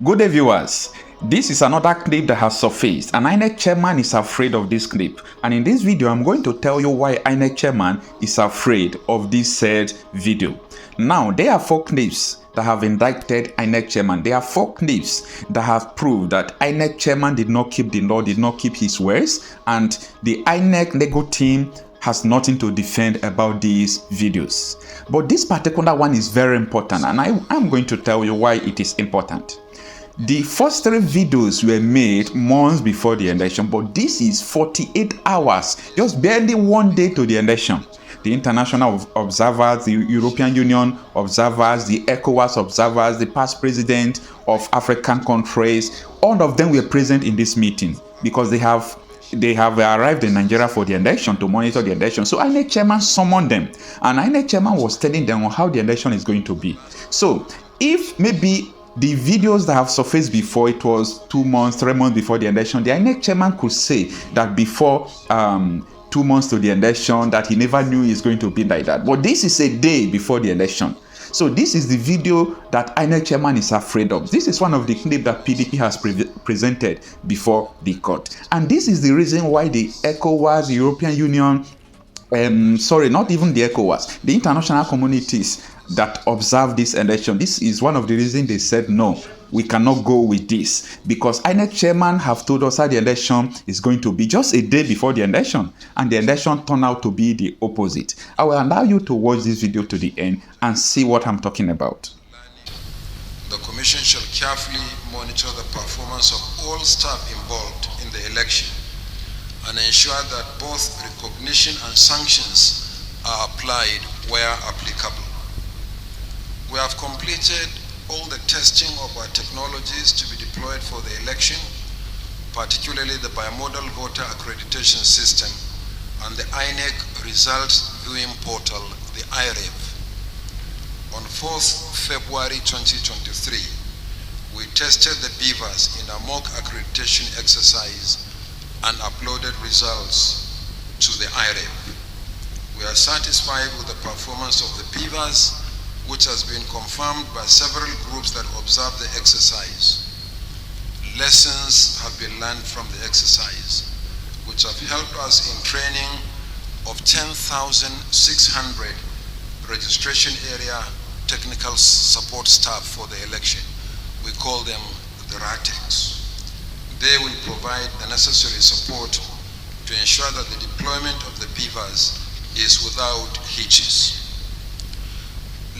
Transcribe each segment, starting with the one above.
Good day, viewers. This is another clip that has surfaced. An Inec chairman is afraid of this clip. And in this video, I'm going to tell you why Inec chairman is afraid of this said video. Now, there are 4 clips that have indicted Inec chairman. There are 4 clips that have proved that Inec chairman did not keep the law, did not keep his words, and the Inec legal team has nothing to defend about these videos. But this particular one is very important, and I'm going to tell you why it is important. The first 3 videos were made months before the election, but this is 48 hours, just barely 1 day to the election. The international observers, the European Union observers, the ECOWAS observers, the past president of African countries, all of them were present in this meeting because they have arrived in Nigeria for the election, to monitor the election. So Inec chairman summoned them, and Inec chairman was telling them how the election is going to be. So if maybe the videos that have surfaced before, it was 2 months, 3 months before the election, the Inec chairman could say that before 2 months to the election that he never knew it's going to be like that. But this is a day before the election. So this is the video that Inec chairman is afraid of. This is one of the clips that PDP has presented before the court. And this is the reason why the ECOWAS, the European Union, not even the ECOWAS, the international communities that observe this election, this is one of the reasons they said no, we cannot go with this, because Inec chairman have told us how the election is going to be just a day before the election, and the election turned out to be the opposite. I will allow you to watch this video to the end and see what I'm talking about. The Commission shall carefully monitor the performance of all staff involved in the election and ensure that both recognition and sanctions are applied where applicable. We have completed all the testing of our technologies to be deployed for the election, particularly the bimodal voter accreditation system and the Inec results viewing portal, the IREV. On 4th February 2023, we tested the Beavers in a mock accreditation exercise and uploaded results to the IREV. We are satisfied with the performance of the Beavers, which has been confirmed by several groups that observed the exercise. Lessons have been learned from the exercise, which have helped us in training of 10,600 registration area technical support staff for the election. We call them the RATEX. They will provide the necessary support to ensure that the deployment of the Beavers is without hitches.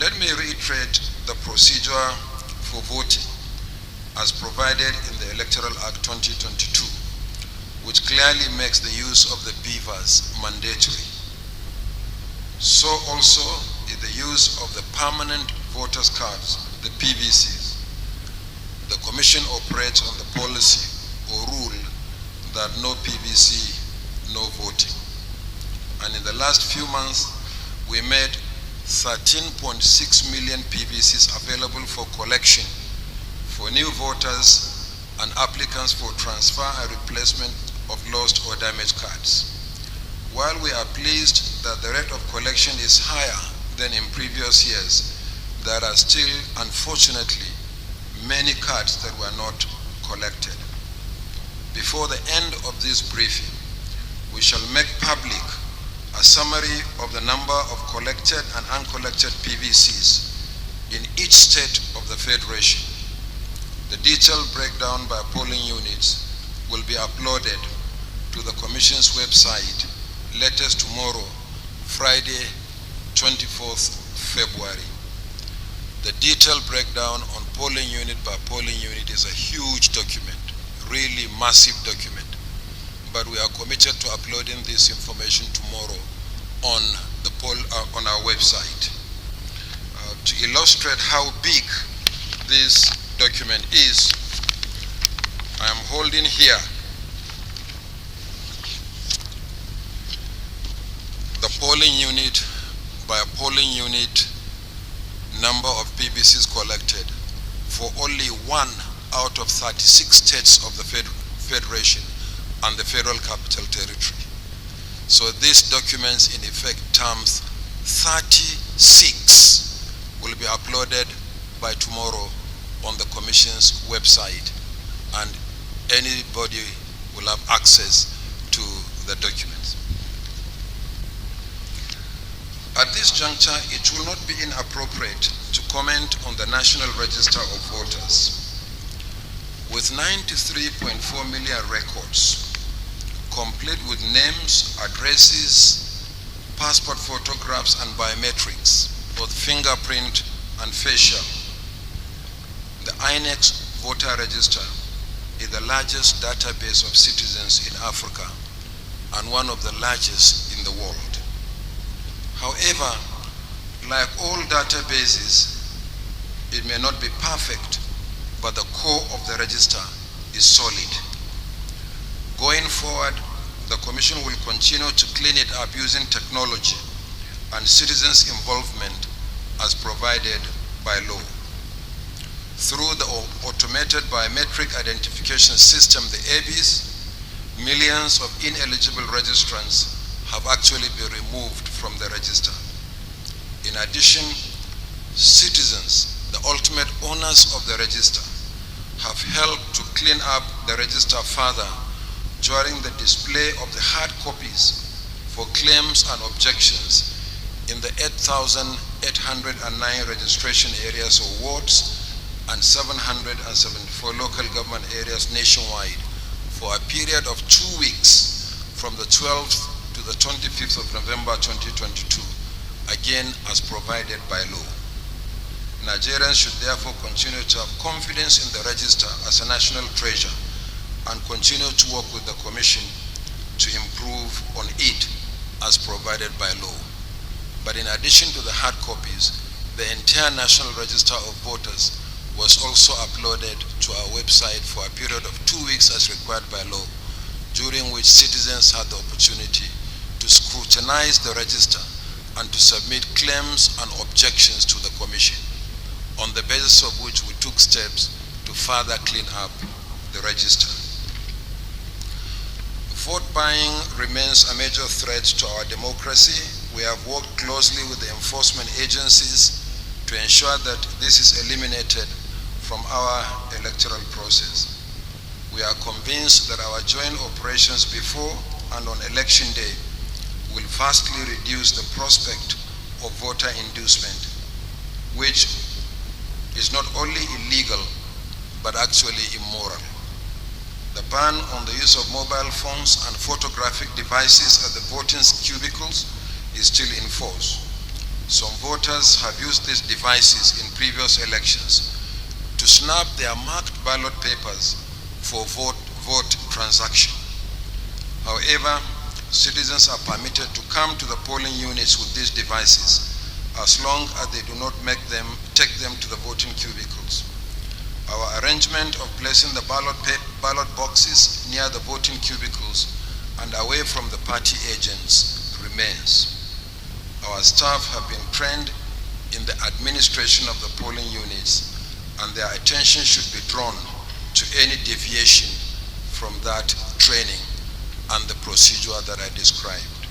Let me reiterate the procedure for voting as provided in the Electoral Act 2022, which clearly makes the use of the Beavers mandatory. So also is the use of the permanent voters cards, the PVCs. The Commission operates on the policy or rule that no PVC, no voting. And in the last few months, we made 13.6 million PVCs available for collection for new voters and applicants for transfer and replacement of lost or damaged cards. While we are pleased that the rate of collection is higher than in previous years, there are still, unfortunately, many cards that were not collected. Before the end of this briefing, we shall make public a summary of the number of collected and uncollected PVCs in each state of the Federation. The detailed breakdown by polling units will be uploaded to the Commission's website latest tomorrow, Friday, 24th February. The detailed breakdown on polling unit by polling unit is a huge document, really massive document. But we are committed to uploading this information tomorrow on the on our website. To illustrate how big this document is, I am holding here the polling unit by polling unit number of PVCs collected for only 1 out of 36 states of the Federation and the Federal Capital Territory. So these documents in effect terms 36 will be uploaded by tomorrow on the Commission Commission's website, and anybody will have access to the documents. At this juncture, it will not be inappropriate to comment on the National Register of Voters. With 93.4 million records, complete with names, addresses, passport photographs, and biometrics, both fingerprint and facial, the Inec voter register is the largest database of citizens in Africa and one of the largest in the world. However, like all databases, it may not be perfect, but the core of the register is solid. Going forward, the Commission will continue to clean it up using technology and citizens' involvement as provided by law. Through the automated biometric identification system, the ABIS, millions of ineligible registrants have actually been removed from the register. In addition, citizens, the ultimate owners of the register, have helped to clean up the register further during the display of the hard copies for claims and objections in the 8,809 registration areas or wards and 774 local government areas nationwide for a period of 2 weeks from the 12th to the 25th of November 2022, again as provided by law. Nigerians should therefore continue to have confidence in the register as a national treasure and continue to work with the Commission to improve on it as provided by law. But in addition to the hard copies, the entire National Register of Voters was also uploaded to our website for a period of 2 weeks as required by law, during which citizens had the opportunity to scrutinize the register and to submit claims and objections to the Commission, on the basis of which we took steps to further clean up the register. Vote buying remains a major threat to our democracy. We have worked closely with the enforcement agencies to ensure that this is eliminated from our electoral process. We are convinced that our joint operations before and on election day will vastly reduce the prospect of voter inducement, which is not only illegal, but actually immoral. The ban on the use of mobile phones and photographic devices at the voting cubicles is still in force. Some voters have used these devices in previous elections to snap their marked ballot papers for vote transaction. However, citizens are permitted to come to the polling units with these devices as long as they do not take them to the voting cubicles. Our arrangement of placing the ballot boxes near the voting cubicles and away from the party agents remains. Our staff have been trained in the administration of the polling units, and their attention should be drawn to any deviation from that training and the procedure that I described.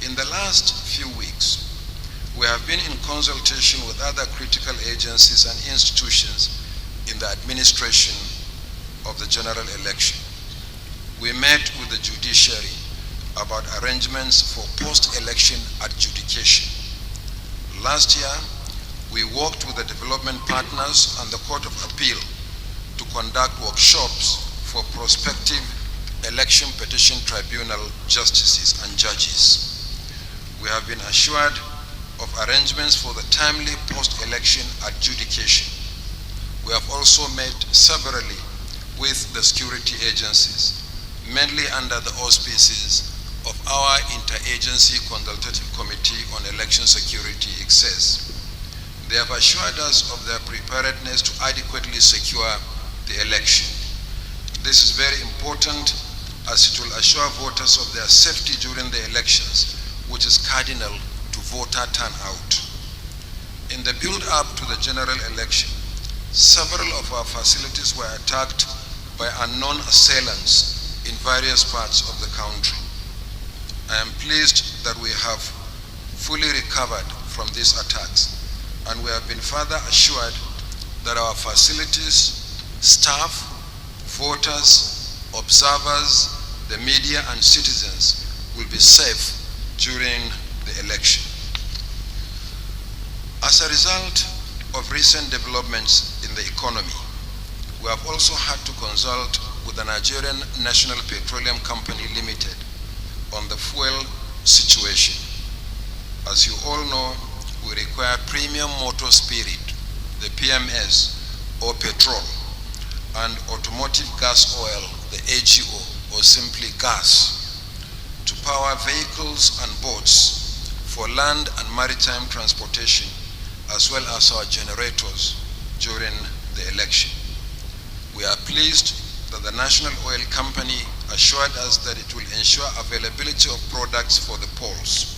In the last few weeks, we have been in consultation with other critical agencies and institutions in the administration of the general election. We met with the judiciary about arrangements for post-election adjudication. Last year, we worked with the development partners and the Court of Appeal to conduct workshops for prospective election petition tribunal justices and judges. We have been assured of arrangements for the timely post-election adjudication. We have also met severally with the security agencies, mainly under the auspices of our Interagency Consultative Committee on Election Security, (ICSES). They have assured us of their preparedness to adequately secure the election. This is very important as it will assure voters of their safety during the elections, which is cardinal to voter turnout. In the build-up to the general election, several of our facilities were attacked by unknown assailants in various parts of the country. I am pleased that we have fully recovered from these attacks, and we have been further assured that our facilities, staff, voters, observers, the media and citizens will be safe during the election. As a result of recent developments in the economy, we have also had to consult with the Nigerian National Petroleum Company Limited on the fuel situation. As you all know, we require premium motor spirit, the PMS, or petrol, and automotive gas oil, the AGO, or simply gas, to power vehicles and boats for land and maritime transportation, as well as our generators during the election. We are pleased that the National Oil Company assured us that it will ensure availability of products for the polls.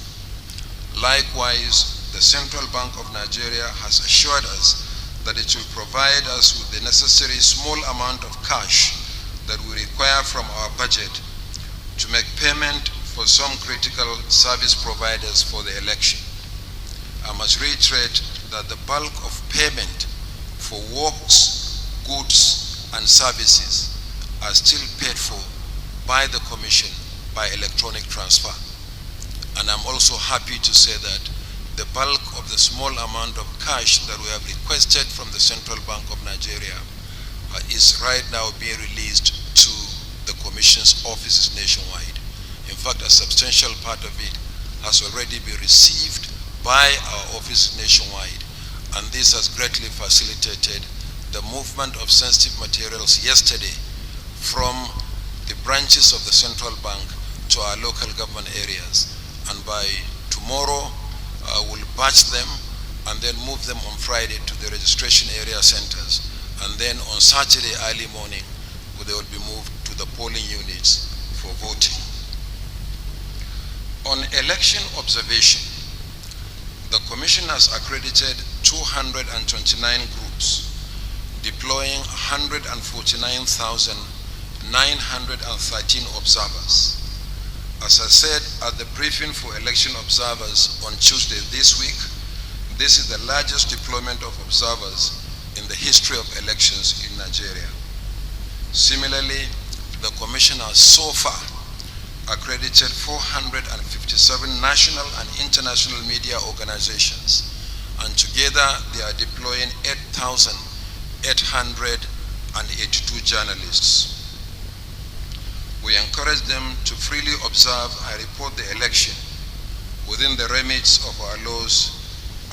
Likewise, the Central Bank of Nigeria has assured us that it will provide us with the necessary small amount of cash that we require from our budget to make payment for some critical service providers for the election. I must reiterate that the bulk of payment for works, goods, and services are still paid for by the Commission by electronic transfer. And I'm also happy to say that the bulk of the small amount of cash that we have requested from the Central Bank of Nigeria is right now being released to the Commission's offices nationwide. In fact, a substantial part of it has already been received by our office nationwide, and this has greatly facilitated the movement of sensitive materials yesterday from the branches of the Central Bank to our local government areas. And by tomorrow, we'll batch them and then move them on Friday to the registration area centers. And then on Saturday early morning, they will be moved to the polling units for voting. On election observation, the Commission has accredited 229 groups, deploying 149,913 observers. As I said at the briefing for election observers on Tuesday this week, this is the largest deployment of observers in the history of elections in Nigeria. Similarly, the Commission has so far accredited 457 national and international media organizations, and together they are deploying 8,882 journalists. We encourage them to freely observe and report the election within the remits of our laws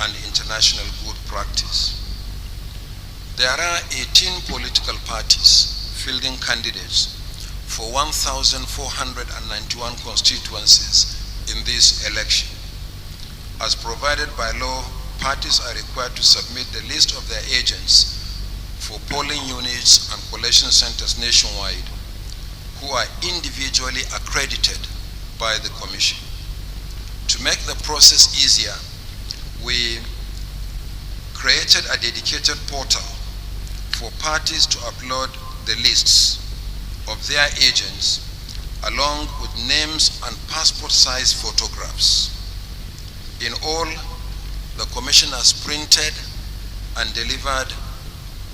and international good practice. There are 18 political parties fielding candidates for 1,491 constituencies in this election. As provided by law, parties are required to submit the list of their agents for polling units and collation centers nationwide who are individually accredited by the Commission. To make the process easier, we created a dedicated portal for parties to upload the lists of their agents along with names and passport-size photographs. In all, the Commission has printed and delivered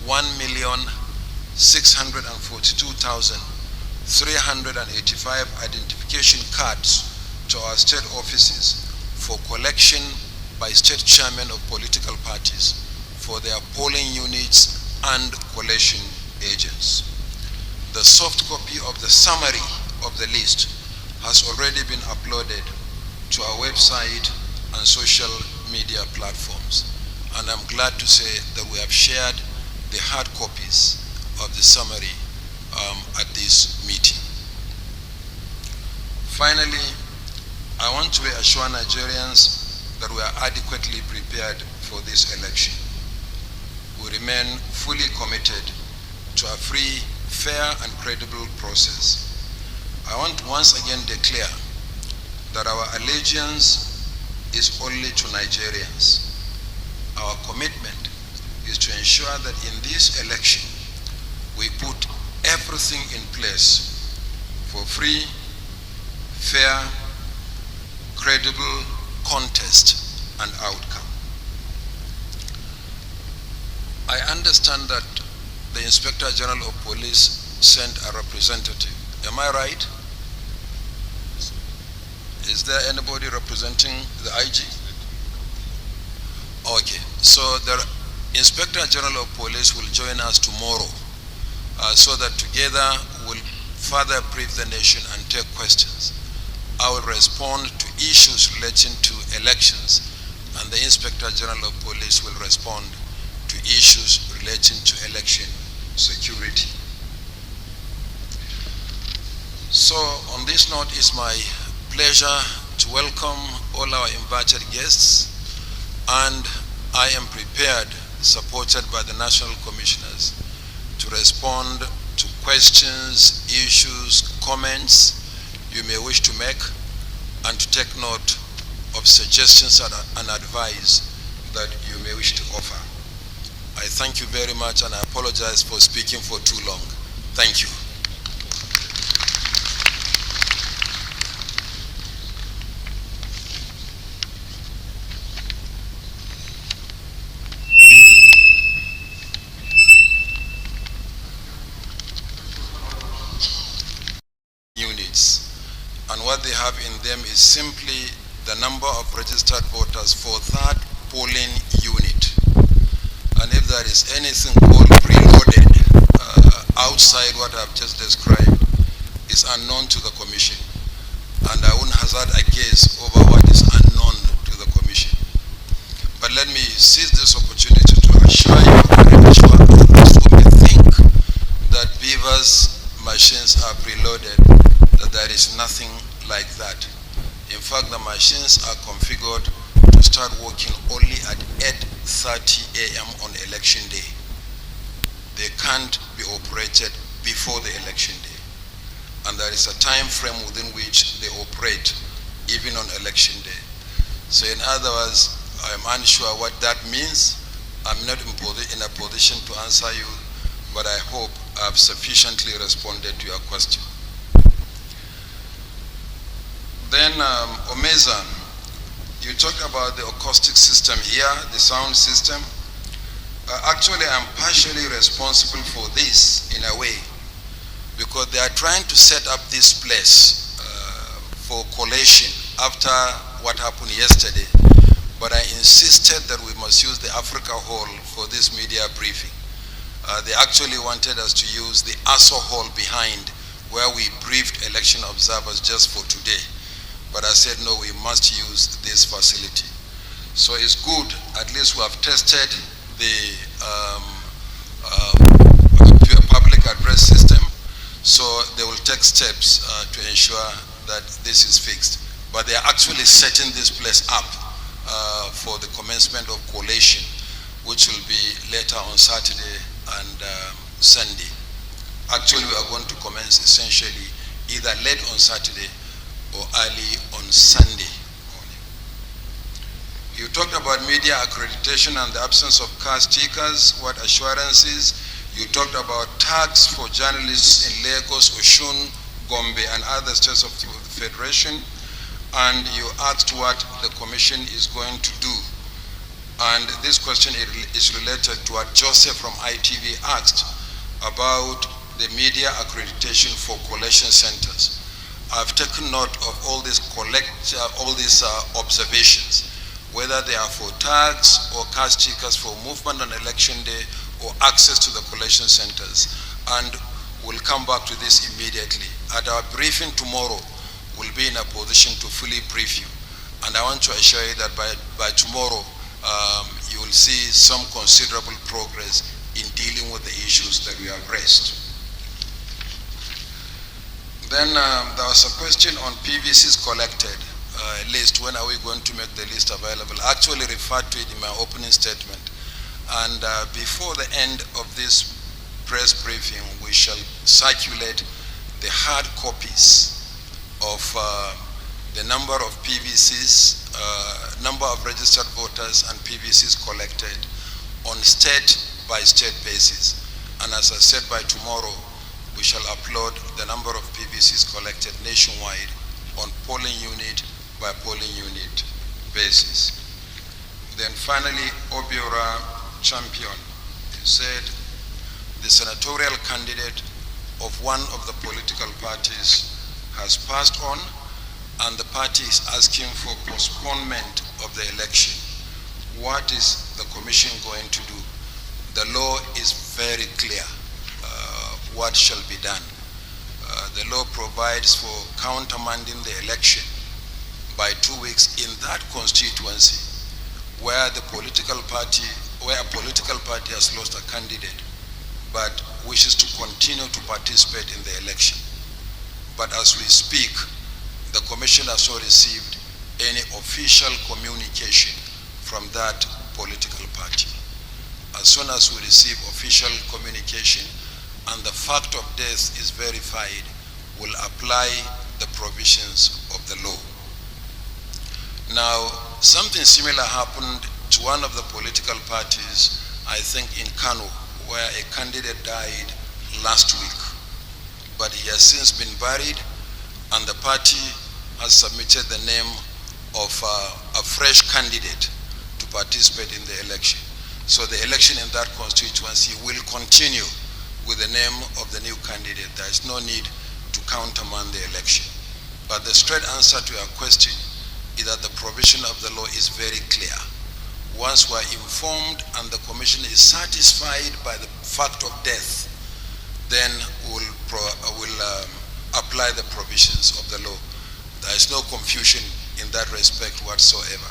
1,642,385 identification cards to our state offices for collection by state chairmen of political parties for their polling units and collation agents. The soft copy of the summary of the list has already been uploaded to our website and social media platforms. And I'm glad to say that we have shared the hard copies of the summary at this meeting. Finally, I want to assure Nigerians that we are adequately prepared for this election. We remain fully committed to a free, fair, and credible process. I want to once again declare that our allegiance is only to Nigerians. Our commitment is to ensure that in this election, we put everything in place for free, fair, credible contest and outcome. I understand that the Inspector General of Police sent a representative. Am I right? Is there anybody representing the IG? Okay, so the Inspector General of Police will join us tomorrow so that together we'll further brief the nation and take questions. I will respond to issues relating to elections, and the Inspector General of Police will respond to issues relating to election security. So on this note, it's my pleasure to welcome all our invited guests, and I am prepared, supported by the national commissioners, to respond to questions, issues, comments you may wish to make, and to take note of suggestions and advice that you may wish to offer. I thank you very much, and I apologize for speaking for too long. Thank you. Units, and what they have in them is simply the number of registered voters for that polling unit. And if there is anything called preloaded outside what I've just described, is unknown to the Commission. And I wouldn't hazard a guess over what is unknown to the Commission. But let me seize this opportunity to assure you and assure those who may think that Beavers machines are preloaded, that there is nothing like that. In fact, the machines are configured to start working only at 8:30 a.m. on election day. They can't be operated before the election day. And there is a time frame within which they operate, even on election day. So in other words, I'm unsure what that means. I'm not in a position to answer you, but I hope I've sufficiently responded to your question. Then, Omeza, you talked about the acoustic system here, the sound system. Actually, I'm partially responsible for this in a way, because they are trying to set up this place for collation after what happened yesterday. But I insisted that we must use the Africa Hall for this media briefing. They actually wanted us to use the ASO Hall behind, where we briefed election observers just for today. But I said, no, we must use this facility. So it's good, at least we have tested the public address system. So they will take steps to ensure that this is fixed. But they are actually setting this place up for the commencement of collation, which will be later on Saturday and Sunday. Actually, we are going to commence essentially either late on Saturday or early on Sunday morning. You talked about media accreditation and the absence of car stickers, what assurances. You talked about tax for journalists in Lagos, Oshun, Gombe, and other states of the Federation. And you asked what the Commission is going to do. And this question is related to what Joseph from ITV asked about the media accreditation for collation centers. I've taken note of all these observations, whether they are for tags or car stickers for movement on election day or access to the collation centers. And we'll come back to this immediately. At our briefing tomorrow, we'll be in a position to fully brief you. And I want to assure you that by tomorrow, you will see some considerable progress in dealing with the issues that we have raised. Then there was a question on PVCs collected list. When are we going to make the list available? I actually referred to it in my opening statement. And before the end of this press briefing, we shall circulate the hard copies of the number of PVCs, number of registered voters and PVCs collected on state-by-state basis. And as I said, by tomorrow, we shall upload the number of PVCs collected nationwide on polling unit by polling unit basis. Then finally, Obiora Champion said the senatorial candidate of one of the political parties has passed on and the party is asking for postponement of the election. What is the commission going to do? The law is very clear what shall be done. The law provides for countermanding the election by 2 weeks in that constituency where a political party has lost a candidate but wishes to continue to participate in the election. But as we speak, the commission has not received any official communication from that political party. As soon as we receive official communication and the fact of death is verified, we'll apply the provisions of the law. Now, something similar happened to one of the political parties, I think in Kano, where a candidate died last week. But he has since been buried, and the party has submitted the name of a fresh candidate to participate in the election. So the election in that constituency will continue with the name of the new candidate. There is no need to countermand the election. But the straight answer to your question is that the provision of the law is very clear. Once we're informed and the commission is satisfied by the fact of death, then we'll apply the provisions of the law. There is no confusion in that respect whatsoever.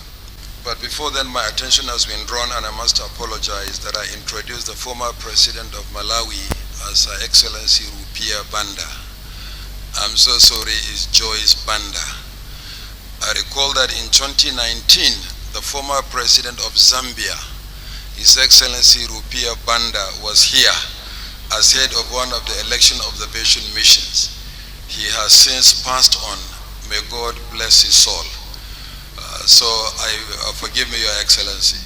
But before then, my attention has been drawn, and I must apologize that I introduced the former president of Malawi as Her Excellency Rupia Banda. I'm so sorry, it's Joyce Banda. I recall that in 2019, the former president of Zambia, His Excellency Rupia Banda, was here as head of one of the election observation missions. He has since passed on. May God bless his soul. So forgive me, Your Excellency.